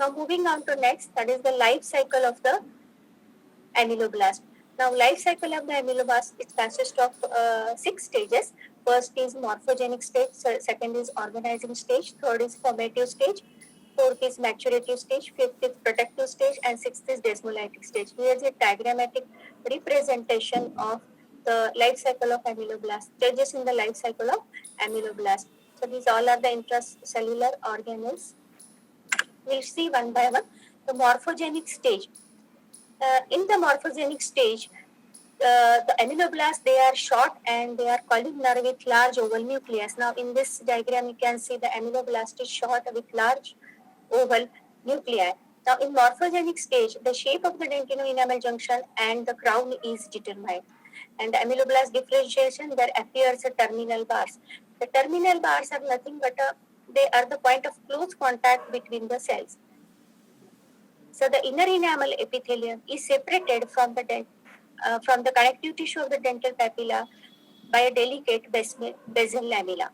Now moving on to next, that is the life cycle of the amyloblast. Now life cycle of the amyloblast, it consists of 6 stages. First is morphogenic stage, second is organizing stage, third is formative stage, fourth is maturative stage, fifth is protective stage, and sixth is desmolytic stage. Here is a diagrammatic representation of the life cycle of amyloblast, stages in the life cycle of amyloblast. So these all are the intracellular organelles. We'll see one by one. The morphogenic stage. In the morphogenic stage, the amyloblasts, they are short and they are columnar with large oval nucleus. Now in this diagram, you can see the amyloblast is short with large oval nuclei. Now in morphogenic stage, the shape of the dentino-enamel junction and the crown is determined. And the amyloblast differentiation, there appears a terminal bars. The terminal bars are nothing but they are the point of close contact between the cells. So the inner enamel epithelium is separated from the connective tissue of the dental papilla by a delicate basal lamella.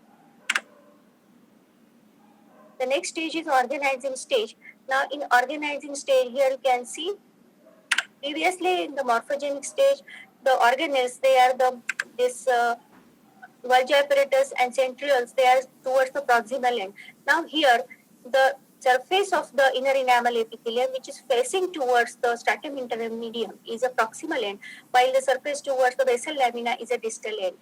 The next stage is organizing stage. Now in organizing stage, here you can see previously in the morphogenic stage, the organelles, they are this Golgi apparatus and centrioles, they are towards the proximal end. Now here, the surface of the inner enamel epithelium, which is facing towards the stratum intermedium, is a proximal end, while the surface towards the basal lamina is a distal end.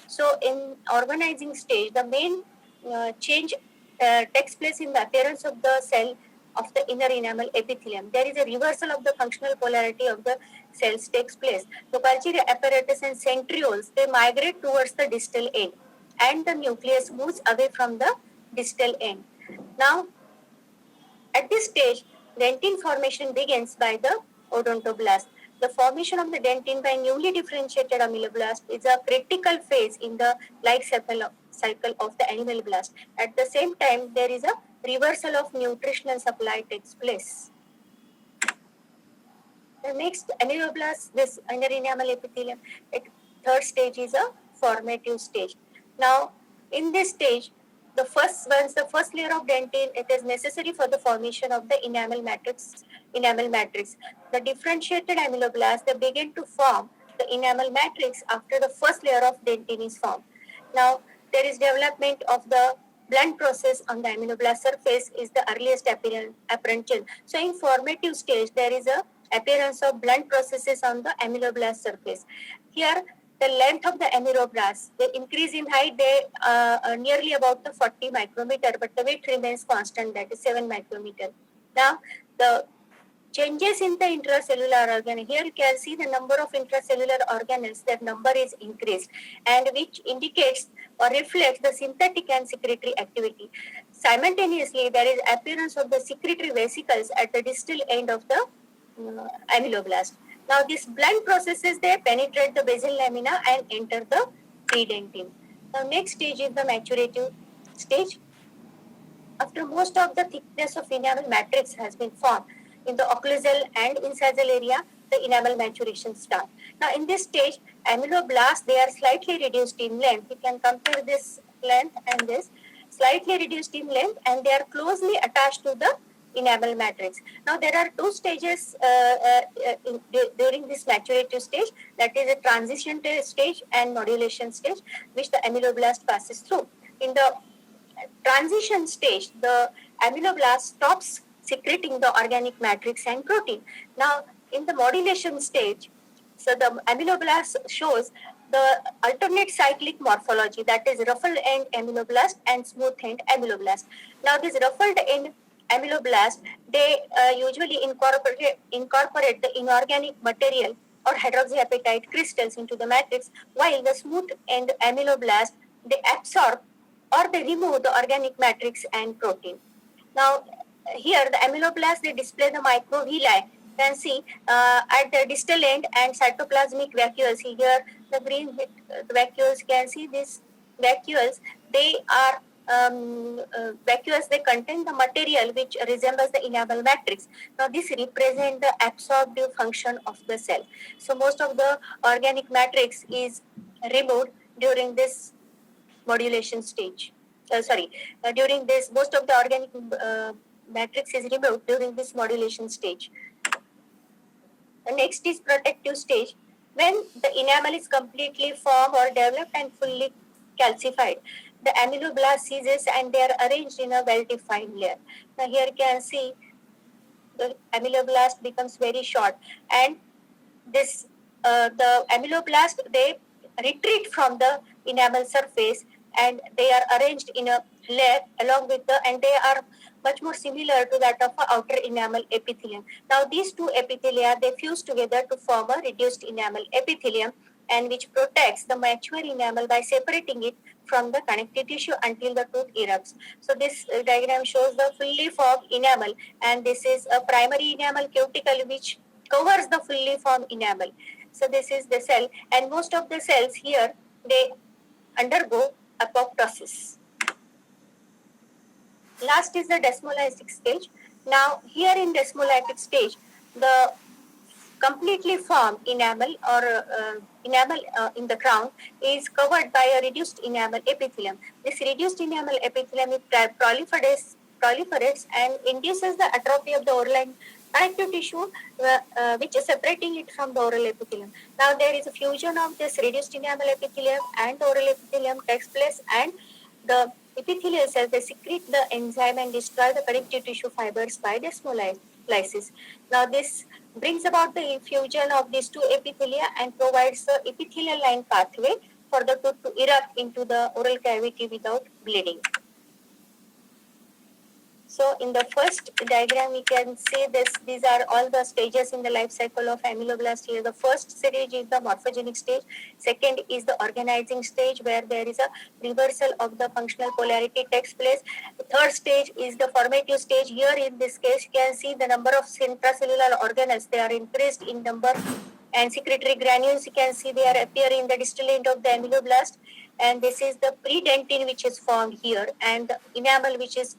So in organizing stage, the main change takes place in the appearance of the cell of the inner enamel epithelium. There is a reversal of the functional polarity of the cells takes place. The Golgi apparatus and centrioles, they migrate towards the distal end and the nucleus moves away from the distal end. Now, at this stage, dentin formation begins by the odontoblast. The formation of the dentin by newly differentiated amyloblast is a critical phase in the life cycle of the amyloblast. At the same time, there is a reversal of nutritional supply takes place. The next amyloblast, this inner enamel epithelium, third stage is a formative stage. Now, in this stage, once the first layer of dentin, it is necessary for the formation of the enamel matrix. The differentiated amyloblasts, they begin to form the enamel matrix after the first layer of dentin is formed. Now, there is development of the blunt process on the amyloblast surface is the earliest apparent change. So, in formative stage, there is a appearance of blunt processes on the amyloblast surface. Here, the length of the amyloblast, they increase in height, they are nearly about the 40 micrometer, but the weight remains constant, that is 7 micrometer. Now, the changes in the intracellular organelle, here you can see the number of intracellular organelles, that number is increased, and which indicates or reflects the synthetic and secretory activity. Simultaneously, there is appearance of the secretory vesicles at the distal end of the amyloblast. Now, these blunt processes, they penetrate the basal lamina and enter the predentin. Now, next stage is the maturative stage. After most of the thickness of enamel matrix has been formed in the occlusal and incisal area, the enamel maturation starts. Now, in this stage, amyloblasts, they are slightly reduced in length. You can compare this length and this, slightly reduced in length, and they are closely attached to the enamel matrix. Now, there are two stages during this maturative stage, that is a transition stage and modulation stage, which the amyloblast passes through. In the transition stage, the amyloblast stops secreting the organic matrix and protein. Now, in the modulation stage, so the amyloblast shows the alternate cyclic morphology, that is ruffled end amyloblast and smooth end amyloblast. Now, this ruffled end amyloblast, they usually incorporate the inorganic material or hydroxyapatite crystals into the matrix, while the smooth end amyloblast, they absorb or they remove the organic matrix and protein. Now, here the amyloblast, they display the microvilli. You can see at the distal end and cytoplasmic vacuoles. Here, the green vacuoles, you can see these vacuoles, they are vacuoles, they contain the material which resembles the enamel matrix. Now, this represents the absorptive function of the cell. So, most of the organic matrix is removed during this modulation stage. During this, most of the organic matrix is removed during this modulation stage. The next is protective stage. When the enamel is completely formed or developed and fully calcified, the amyloblast ceases and they are arranged in a well-defined layer. Now here you can see the amyloblast becomes very short, and this the amyloblast, they retreat from the enamel surface and they are arranged in a layer along with the, and they are much more similar to that of a outer enamel epithelium. Now these two epithelia, they fuse together to form a reduced enamel epithelium, and which protects the mature enamel by separating it from the connective tissue until the tooth erupts. So this diagram shows the fully formed enamel, and this is a primary enamel cuticle which covers the fully formed enamel. So this is the cell, and most of the cells here, they undergo apoptosis. Last is the desmolytic stage. Now here in desmolytic stage, the completely formed enamel or enamel in the crown is covered by a reduced enamel epithelium. This reduced enamel epithelium proliferates and induces the atrophy of the oral and connective tissue, which is separating it from the oral epithelium. Now there is a fusion of this reduced enamel epithelium and the oral epithelium takes place, and the epithelial cells, they secrete the enzyme and destroy the connective tissue fibers by desmolysis. Now this brings about the fusion of these two epithelia and provides the epithelial line pathway for the tooth to erupt into the oral cavity without bleeding. So in the first diagram, we can see this. These are all the stages in the life cycle of amyloblast here. The first stage is the morphogenic stage. Second is the organizing stage, where there is a reversal of the functional polarity takes place. The third stage is the formative stage. Here in this case, you can see the number of intracellular organelles. They are increased in number, and secretory granules, you can see they are appearing in the distal end of the amyloblast. And this is the predentin which is formed here, and the enamel which is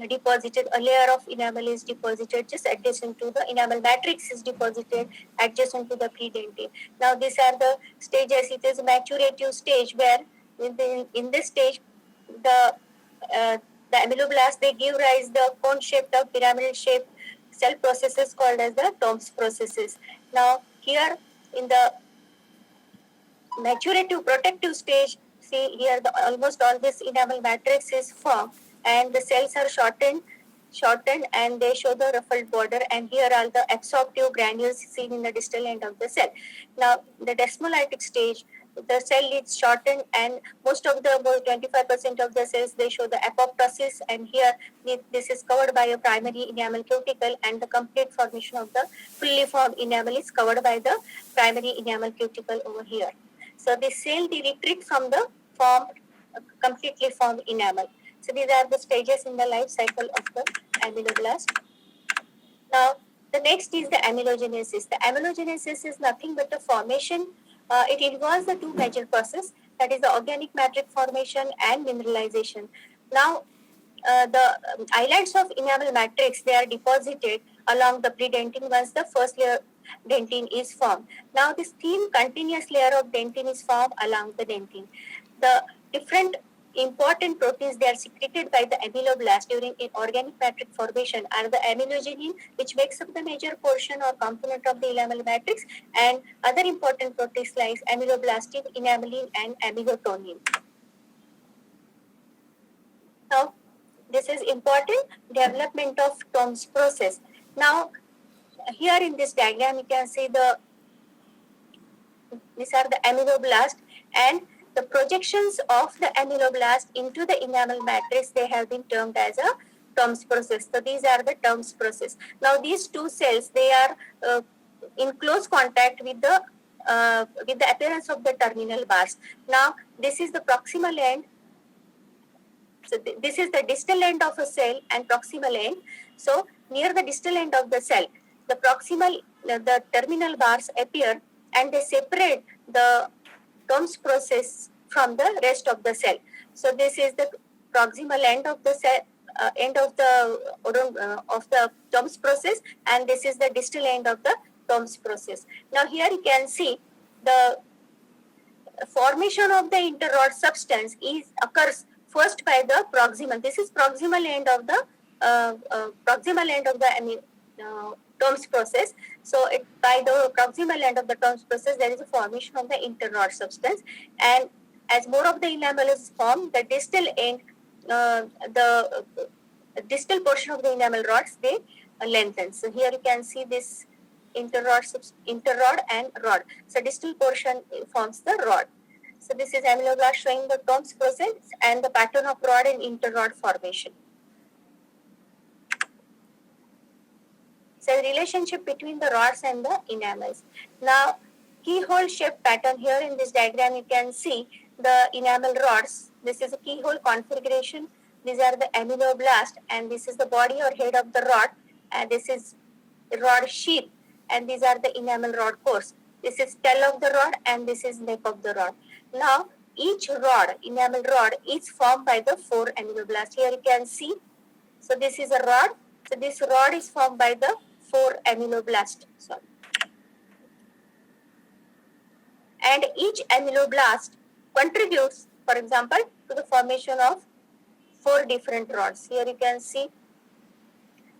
deposited, a layer of enamel is deposited just adjacent to the enamel matrix is deposited adjacent to the predentin. Now these are the stages. It is a maturative stage, where in this stage the amyloblast, they give rise the cone shaped or pyramidal shaped cell processes called as the Tombs processes. Now here in the maturative protective stage, see here almost all this enamel matrix is formed, and the cells are shortened and they show the ruffled border, and here are the absorptive granules seen in the distal end of the cell. Now the desmolytic stage, the cell is shortened, and most of the about 25% of the cells, they show the apoptosis, and here this is covered by a primary enamel cuticle, and the complete formation of the fully formed enamel is covered by the primary enamel cuticle over here. So the cell, they retreat from the completely formed enamel. So these are the stages in the life cycle of the amyloblast. Now the next is the amylogenesis. The amylogenesis is nothing but the formation. It involves the two major processes, that is the organic matrix formation and mineralization. Now the islands of enamel matrix, they are deposited along the predentin once the first layer dentin is formed. Now this thin continuous layer of dentin is formed along the dentin. The different important proteins, they are secreted by the amyloblast during organic matrix formation are the amylogenin, which makes up the major portion or component of the enamel matrix, and other important proteins like amyloblastin, enamelin, and amylotonin. Now this is important development of Tombs process. Now here in this diagram, you can see these are the amyloblast, and the projections of the amyloblast into the enamel matrix, they have been termed as a Tombs process. So these are the Tombs process. Now these two cells, they are in close contact with the appearance of the terminal bars. Now this is the proximal end. So this is the distal end of a cell and proximal end. So near the distal end of the cell, the terminal bars appear, and they separate the Tombs process from the rest of the cell. So this is the proximal end of the cell, end of the Tombs process, and this is the distal end of the Tombs process. Now here you can see the formation of the interrod substance occurs first by the proximal. This is proximal end of the proximal end of the Tomes process. So by the proximal end of the Tomes process, there is a formation of the interrod substance, and as more of the enamel is formed, the distal end, the distal portion of the enamel rods, they lengthen. So here you can see this interrod and rod. So distal portion forms the rod. So this is ameloblast showing the Tomes process and the pattern of rod and interrod formation. So the relationship between the rods and the enamels. Now, keyhole shape pattern here in this diagram, you can see the enamel rods. This is a keyhole configuration. These are the ameloblast, and this is the body or head of the rod, and this is rod sheath, and these are the enamel rod cores. This is tail of the rod, and this is neck of the rod. Now, each rod, enamel rod, is formed by the 4 ameloblasts. Here you can see. So this is a rod. So this rod is formed by the 4 ameloblasts. Sorry. And each ameloblast contributes, for example, to the formation of 4 different rods. Here you can see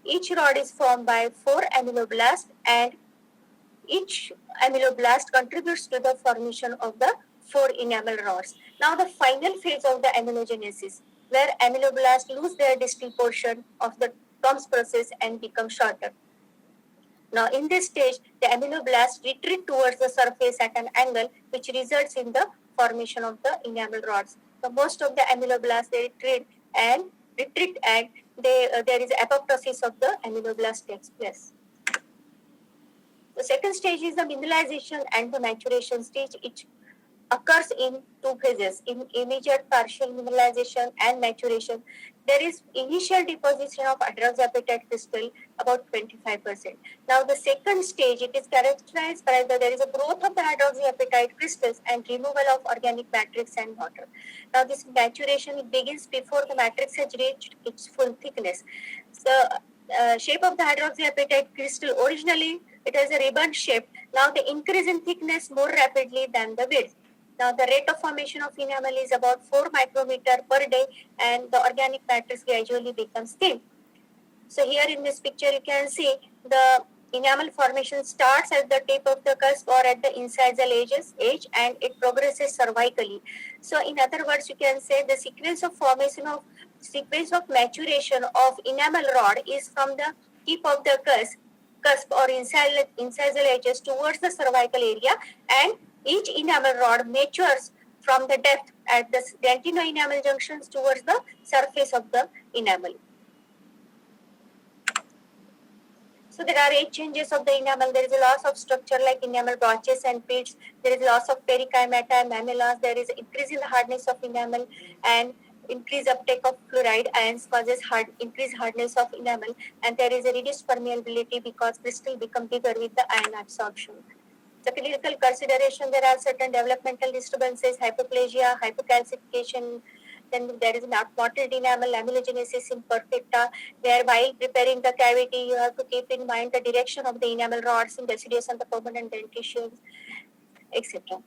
each rod is formed by 4 ameloblasts, and each ameloblast contributes to the formation of the 4 enamel rods. Now the final phase of the amelogenesis, where ameloblasts lose their distal portion of the Tomes process and become shorter. Now in this stage, the ameloblasts retreat towards the surface at an angle, which results in the formation of the enamel rods. So most of the ameloblasts, they retreat and there is apoptosis of the ameloblast takes place. The second stage is the mineralization and the maturation stage. It occurs in 2 phases, in immediate partial mineralization and maturation. There is initial deposition of hydroxyapatite crystal, about 25%. Now the second stage, it is characterized by there is a growth of the hydroxyapatite crystals and removal of organic matrix and water. Now this maturation, it begins before the matrix has reached its full thickness. So shape of the hydroxyapatite crystal, originally it has a ribbon shape. Now the increase in thickness more rapidly than the width. Now the rate of formation of enamel is about 4 micrometer per day, and the organic matrix gradually becomes thin. So here in this picture you can see the enamel formation starts at the tip of the cusp or at the incisal edge, and it progresses cervically. So in other words, you can say the sequence of maturation of enamel rod is from the tip of the cusp or incisal edges towards the cervical area, and each enamel rod matures from the depth at the dentino-enamel junctions towards the surface of the enamel. So there are 8 changes of the enamel. There is a loss of structure like enamel brooches and pits. There is loss of perichymata and mamellas. There is increase in the hardness of enamel, and increased uptake of fluoride ions causes increased hardness of enamel, and there is a reduced permeability because crystal become bigger with the ion absorption. The clinical consideration, there are certain developmental disturbances, hypoplasia, hypocalcification. Then there is an mottled enamel, amelogenesis imperfecta, where while preparing the cavity, you have to keep in mind the direction of the enamel rods in deciduous and the permanent dentitions, etc.